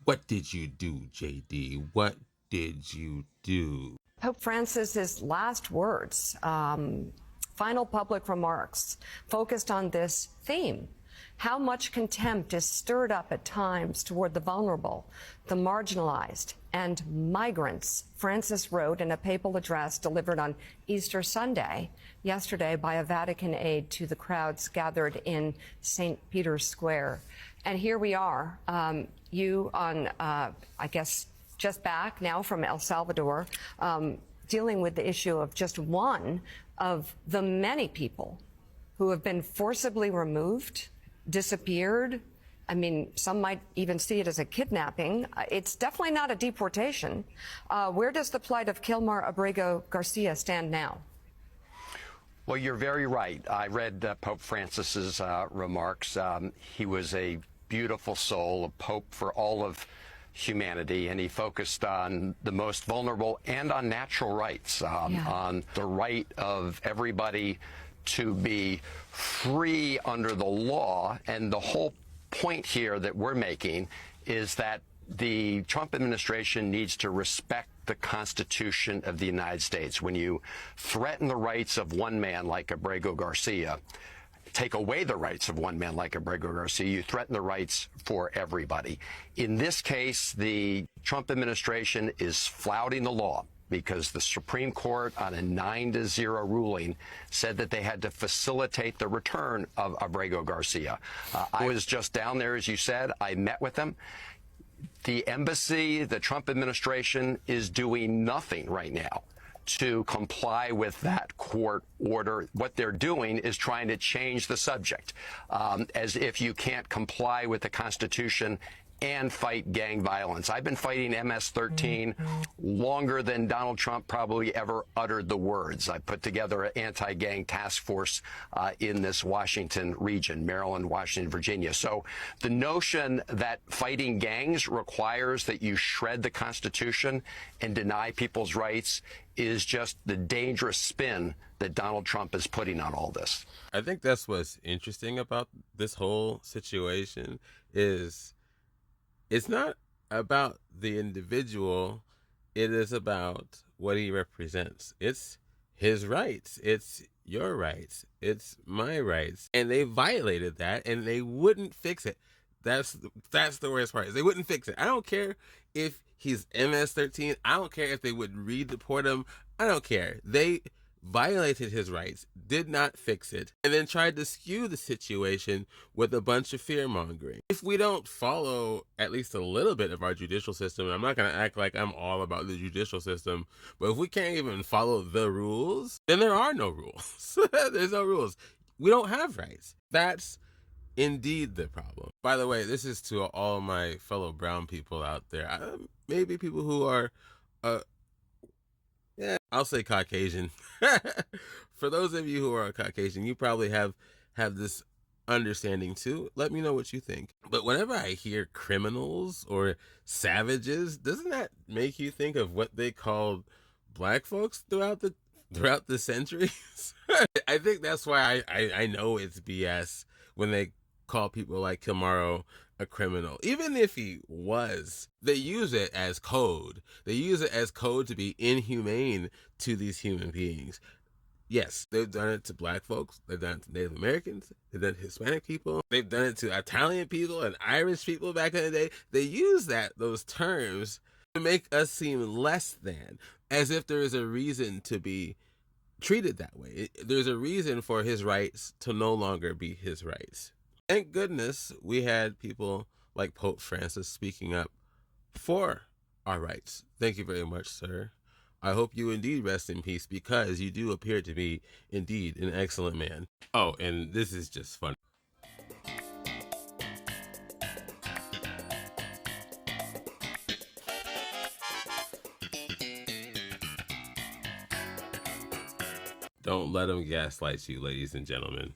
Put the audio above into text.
What did you do, JD? What did you do? Pope Francis's last words, final public remarks, focused on this theme. How much contempt is stirred up at times toward the vulnerable, the marginalized, and migrants, Francis wrote in a papal address delivered on Easter Sunday, yesterday, by a Vatican aide to the crowds gathered in St. Peter's Square. And here we are, you on, I guess, just back now from El Salvador, dealing with the issue of just one of the many people who have been forcibly removed, disappeared. I mean, some might even see it as a kidnapping. It's definitely not a deportation. Where does the plight of Kilmar Abrego Garcia stand now? Well, you're very right. I read Pope Francis's remarks. He was a beautiful soul, a pope for all of humanity, and he focused on the most vulnerable and on natural rights, on the right of everybody to be free under the law. And the whole point here that we're making is that the Trump administration needs to respect the Constitution of the United States. When you threaten the rights of one man like Abrego Garcia, take away the rights of one man like Abrego Garcia, you threaten the rights for everybody. In this case, the Trump administration is flouting the law because the Supreme Court, on a 9-0 ruling, said that they had to facilitate the return of Abrego Garcia. I was just down there, as you said. I met with them. The embassy, the Trump administration, is doing nothing right now to comply with that court order. What they're doing is trying to change the subject, as if you can't comply with the Constitution and fight gang violence. I've been fighting MS-13 longer than Donald Trump probably ever uttered the words. I put together an anti-gang task force in this Washington region, Maryland, Washington, Virginia. So the notion that fighting gangs requires that you shred the Constitution and deny people's rights is just the dangerous spin that Donald Trump is putting on all this. I think that's what's interesting about this whole situation is it's not about the individual. It is about what he represents. It's his rights. It's your rights. It's my rights. And they violated that, and they wouldn't fix it. That's the worst part. They wouldn't fix it. I don't care if he's MS-13. I don't care if they would redeport him. I don't care. They violated his rights, did not fix it, and then tried to skew the situation with a bunch of fear-mongering. If we don't follow at least a little bit of our judicial system, and I'm not going to act like I'm all about the judicial system, but if we can't even follow the rules, then there are no rules. There's no rules. We don't have rights. That's indeed the problem. By the way, this is to all my fellow brown people out there. Maybe people who are I'll say Caucasian. For those of you who are Caucasian, you probably have this understanding too. Let me know what you think. But whenever I hear criminals or savages, doesn't that make you think of what they called black folks throughout the centuries? I think that's why I know it's BS when they call people like Kilmaro a criminal. Even if he was, they use it as code. They use it as code to be inhumane to these human beings. Yes, they've done it to black folks. They've done it to Native Americans. They've done it to Hispanic people. They've done it to Italian people and Irish people back in the day. They use those terms to make us seem less than, as if there is a reason to be treated that way. There's a reason for his rights to no longer be his rights. Thank goodness we had people like Pope Francis speaking up for our rights. Thank you very much, sir. I hope you indeed rest in peace, because you do appear to be indeed an excellent man. Oh, and this is just fun. Don't let them gaslight you, ladies and gentlemen.